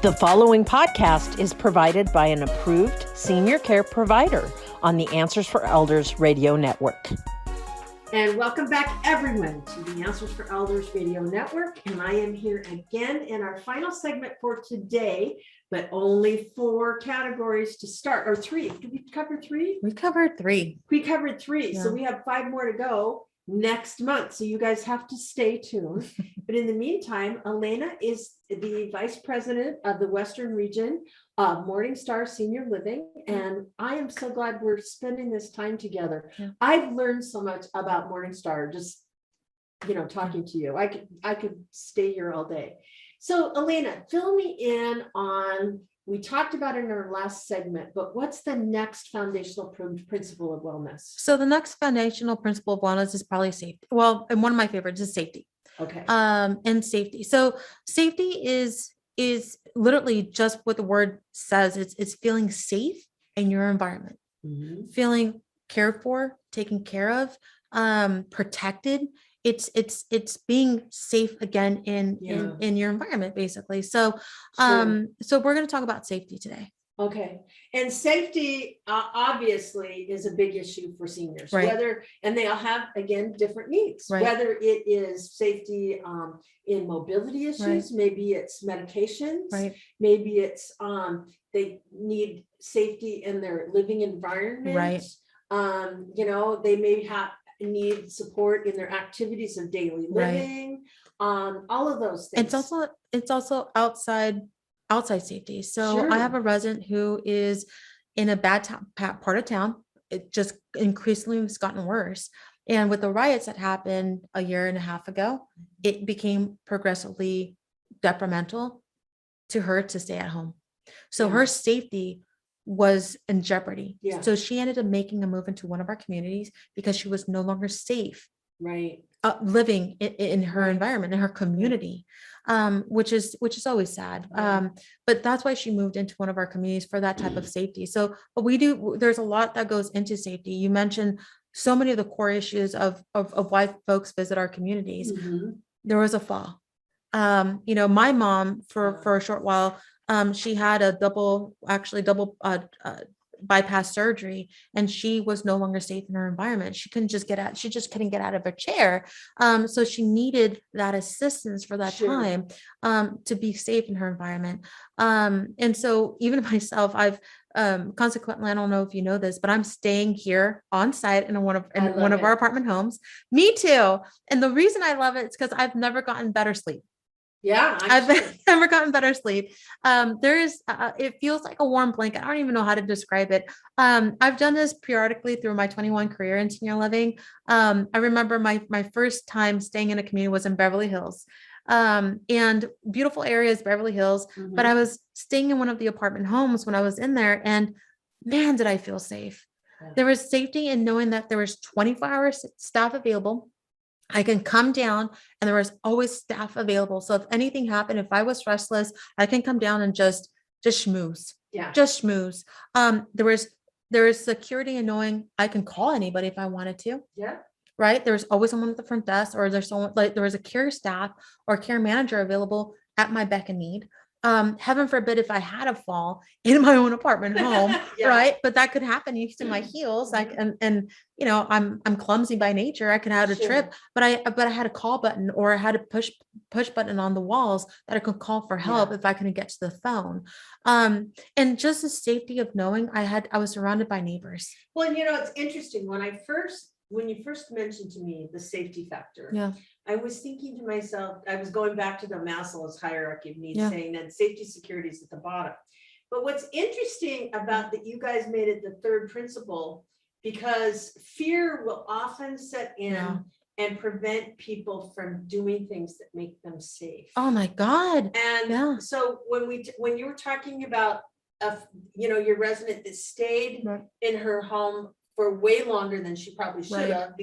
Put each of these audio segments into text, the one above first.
The following podcast is provided by an approved senior care provider on the Answers for Elders radio network. And welcome back, everyone, to the Answers for Elders radio network. And I am here again in our final segment for today, but only 4 categories to start, or 3. Did we cover 3? We covered 3. We covered 3. Yeah. So we have 5 more to go next month. So you guys have to stay tuned. But in the meantime, Elena is the Vice President of the Western Region of MorningStar Senior Living. And I am so glad we're spending this time together. Yeah. I've learned so much about MorningStar, just, talking to you. I could stay here all day. So Elena, fill me in on, we talked about it in our last segment, but what's the next foundational principle of wellness? So the next foundational principle of wellness is probably safety. Well, and one of my favorites is safety. Okay. And safety. So safety is literally just what the word says. It's feeling safe in your environment, feeling cared for, taken care of, protected. It's being safe again in your environment, basically. So, so we're going to talk about safety today. Okay. And safety obviously is a big issue for seniors, right. And they all have, again, different needs, right. Whether it is safety in mobility issues, right. Maybe it's medications, right. Maybe it's they need safety in their living environment, right. They may need support in their activities of daily living, right. All of those things. It's also outside safety. So sure. I have a resident who is in a bad part of town. It just increasingly has gotten worse. And with the riots that happened a year and a half ago, it became progressively detrimental to her to stay at home. So her safety was in jeopardy. Yeah. So she ended up making a move into one of our communities because she was no longer safe. Right. Living in her environment, in her community, which is always sad. But that's why she moved into one of our communities for that type of safety. So, but there's a lot that goes into safety. You mentioned so many of the core issues of why folks visit our communities. Mm-hmm. There was a fall. My mom for a short while, she had a double bypass surgery, and she was no longer safe in her environment. She just couldn't get out of her chair. So she needed that assistance for that sure. time to be safe in her environment. And so even myself, I've consequently, I don't know if you know this, but I'm staying here on site in one of our apartment homes. Me too. And the reason I love it is because I've never gotten better sleep. Yeah, I've never gotten better sleep. It feels like a warm blanket. I don't even know how to describe it. I've done this periodically through my 21 career in senior living. I remember my first time staying in a community was in Beverly Hills, and beautiful areas, Beverly Hills. Mm-hmm. But I was staying in one of the apartment homes when I was in there, and man, did I feel safe. Yeah. There was safety in knowing that there was 24-hour staff available. I can come down and there was always staff available. So if anything happened, if I was restless, I can come down and just schmooze. Yeah. Just schmooze. There is security in knowing I can call anybody if I wanted to. Yeah. Right. There's always someone at the front desk, or there's someone there was a care staff or care manager available at my beck and need. Heaven forbid if I had a fall in my own apartment home, yeah. right? But that could happen used to my heels. And I'm clumsy by nature. I could have a sure. trip, but I had a call button, or I had a push button on the walls that I could call for help if I couldn't get to the phone. And just the safety of knowing I was surrounded by neighbors. Well, it's interesting when you first mentioned to me the safety factor. Yeah. I was thinking to myself, I was going back to the Maslow's hierarchy of needs, saying that safety security is at the bottom. But what's interesting about that, you guys made it the third principle, because fear will often set in and prevent people from doing things that make them safe. Oh my God. And so when you were talking about, your resident that stayed in her home for way longer than she probably should have,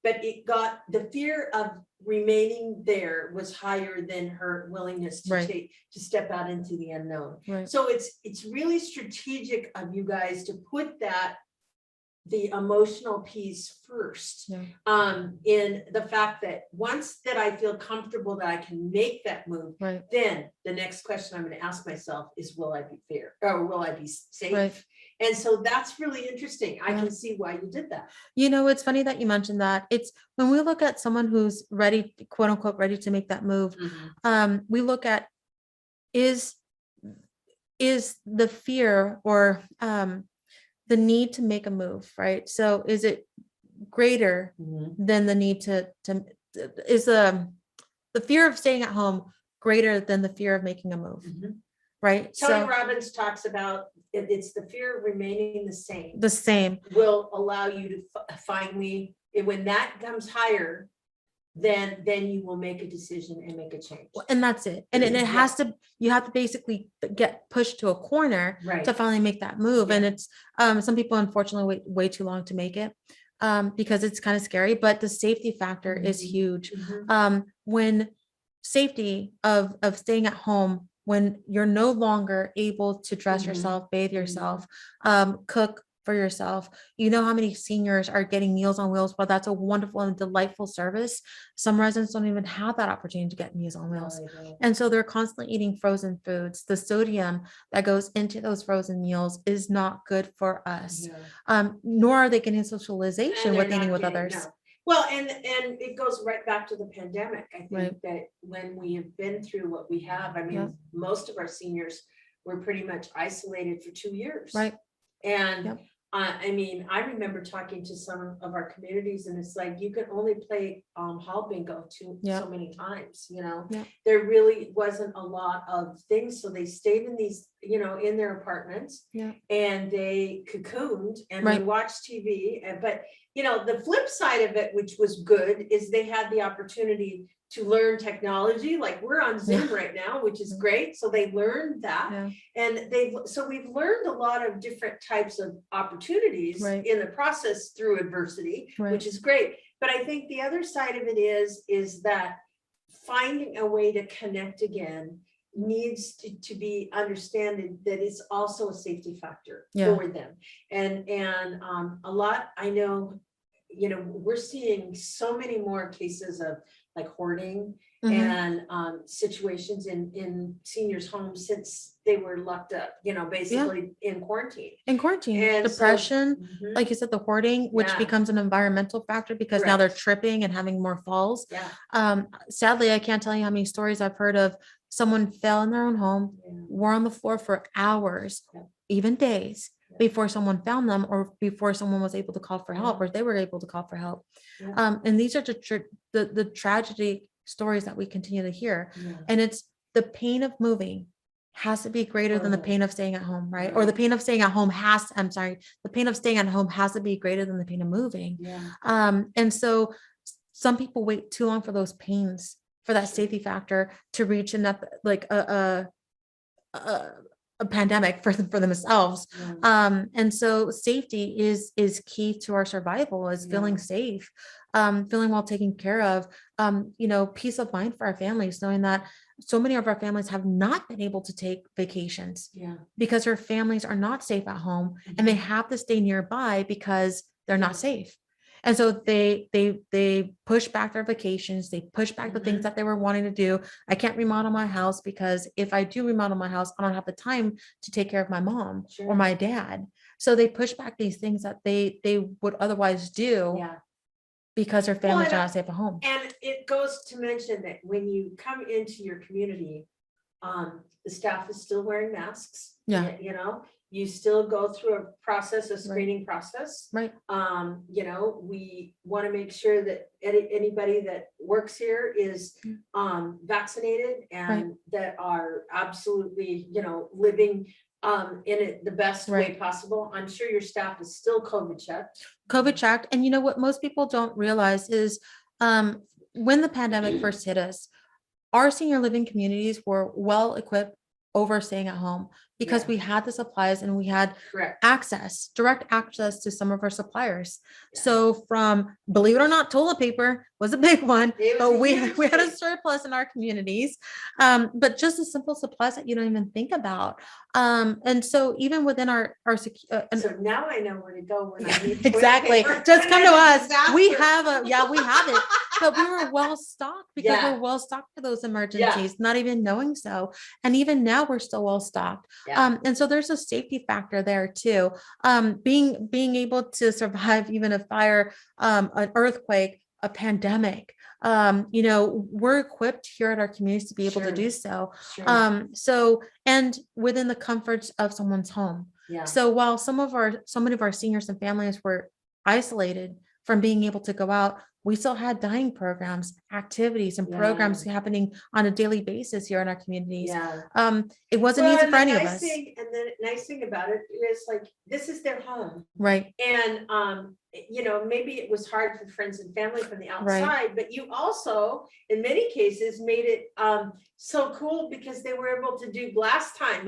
but the fear of remaining there was higher than her willingness to step out into the unknown. Right. So it's really strategic of you guys to put that the emotional piece first. In the fact that once that I feel comfortable that I can make that move, then the next question I'm going to ask myself is, will I be fair, or will I be safe? And so that's really interesting. I can see why you did that. You know, it's funny that you mentioned that. It's when we look at someone who's ready, quote unquote, ready to make that move, we look at is the fear or the need to make a move, right? So is it greater than the need to is the fear of staying at home greater than the fear of making a move, right? Tony Robbins talks about it's the fear of remaining the same. Will allow you to finally, when that comes higher, then you will make a decision and make a change. And that's it. And it has to, you have to basically get pushed to a corner to finally make that move. And it's some people unfortunately wait way too long to make it because it's kind of scary, but the safety factor is huge. When safety of staying at home, when you're no longer able to dress yourself, bathe yourself, cook for yourself, you know how many seniors are getting Meals on Wheels. Well, that's a wonderful and delightful service. Some residents don't even have that opportunity to get Meals on Wheels. And so they're constantly eating frozen foods. The sodium that goes into those frozen meals is not good for us. Nor are they getting socialization with eating with others. Well, and it goes right back to the pandemic. I think that when we have been through what we have, I mean, most of our seniors were pretty much isolated for 2 years. And I mean, I remember talking to some of our communities, and it's like you could only play hall bingo so many times, you know. There really wasn't a lot of things, so they stayed in these, you know, in their apartments, and they cocooned and they watched TV. But you know, the flip side of it, which was good, is they had the opportunity to learn technology. Like we're on Zoom right now, which is great. So they learned that, and so we've learned a lot of different types of opportunities in the process through adversity, which is great. But I think the other side of it is that finding a way to connect again needs to be understood that it's also a safety factor for them. And a lot, I know, you know, we're seeing so many more cases of like hoarding and situations in seniors' homes since they were locked up, you know, basically in quarantine. And depression, like you said, the hoarding, which becomes an environmental factor because now they're tripping and having more falls. Sadly, I can't tell you how many stories I've heard of someone fell in their own home, were on the floor for hours, even days, before someone found them or before someone was able to call for help or they were able to call for help. And these are the tragedy stories that we continue to hear. And it's the pain of moving has to be greater than the pain of staying at home, right? Or the pain of staying at home the pain of staying at home has to be greater than the pain of moving. And so some people wait too long for those pains, for that safety factor to reach enough, like a pandemic for themselves. And so safety is key to our survival, is feeling safe, feeling well taken care of, you know, peace of mind for our families, knowing that so many of our families have not been able to take vacations because their families are not safe at home and they have to stay nearby because they're not safe. And so they push back their vacations. They push back the things that they were wanting to do. I can't remodel my house because if I do remodel my house, I don't have the time to take care of my mom or my dad. So they push back these things that they would otherwise do because their families are not safe at home. And it goes to mention that when you come into your community, the staff is still wearing masks. You know, you still go through a process, a screening process. You know, we want to make sure that anybody that works here is vaccinated and that are absolutely, you know, living in it the best way possible. I'm sure your staff is still COVID checked. And you know what most people don't realize is when the pandemic first hit us, our senior living communities were well equipped over staying at home because Yeah. we had the supplies and we had Correct. direct access to some of our suppliers. Yeah. So from, believe it or not, toilet paper was a big one, It was but a we huge had a thing. surplus in our communities. But just the simple supplies that you don't even think about. And so even within our So now I know where to go when I need toilet exactly. paper. Just come to us. We Disaster. we have it, but we were well stocked because Yeah. we're well stocked for those emergencies, not even knowing so. And even now we're still well stocked. Yeah. And so there's a safety factor there too. Being able to survive even a fire, an earthquake, a pandemic. We're equipped here at our communities to be able to Sure. do so. Sure. And within the comforts of someone's home. Yeah. So while so many of our seniors and families were isolated from being able to go out, we still had dining programs, activities, and programs happening on a daily basis here in our communities. Yeah. It wasn't easy and for the any of nice us. and the nice thing about it is like, this is their home. Right. And, maybe it was hard for friends and family from the outside, but you also, in many cases, made it so cool because they were able to do glass time,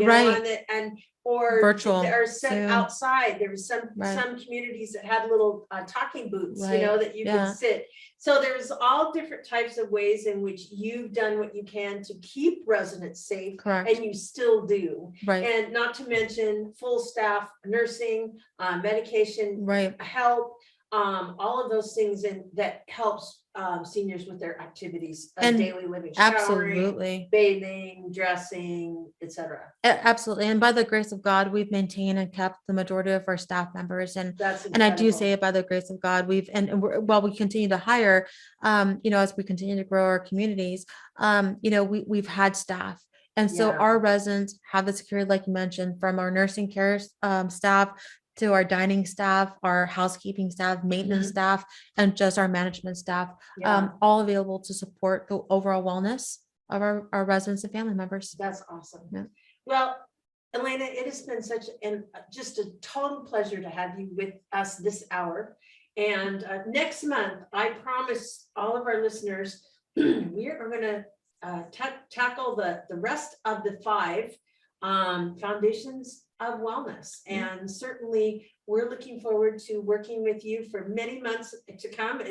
or virtual set outside. There was some communities that had little talking booths, that you could sit. So there's all different types of ways in which you've done what you can to keep residents safe. Correct. And you still do. Right. And not to mention full staff nursing, medication, help, all of those things, and that helps seniors with their activities of And daily living, absolutely, bathing, dressing, etc. Absolutely. And by the grace of God, we've maintained and kept the majority of our staff members. And That's I do incredible. say it by the grace of God, while we continue to hire, as we continue to grow our communities, we've had staff. And so our residents have the security, like you mentioned, from our nursing care staff to our dining staff, our housekeeping staff, maintenance staff, and just our management staff, all available to support the overall wellness of our residents and family members. That's awesome. Yeah. Well, Elena, it has been just a total pleasure to have you with us this hour. And next month, I promise all of our listeners, we are going to tackle the rest of the 5 foundations of wellness. And certainly we're looking forward to working with you for many months to come,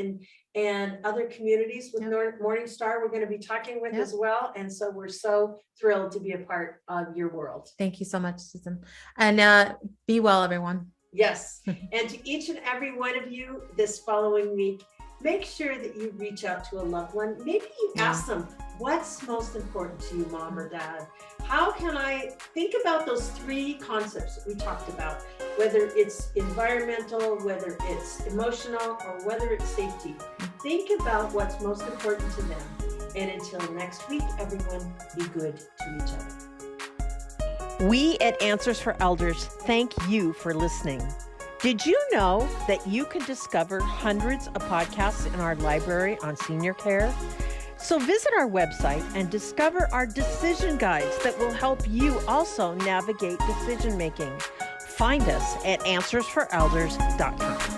and other communities with MorningStar we're going to be talking with as well. And so we're so thrilled to be a part of your world. Thank you so much, Susan. And be well, everyone. Yes. And to each and every one of you this following week, make sure that you reach out to a loved one. Maybe you ask them, what's most important to you, mom or dad? How can I think about those 3 concepts that we talked about, whether it's environmental, whether it's emotional, or whether it's safety? Think about what's most important to them. And until next week, everyone, be good to each other. We at Answers for Elders thank you for listening. Did you know that you can discover hundreds of podcasts in our library on senior care? So visit our website and discover our decision guides that will help you also navigate decision making. Find us at answersforelders.com.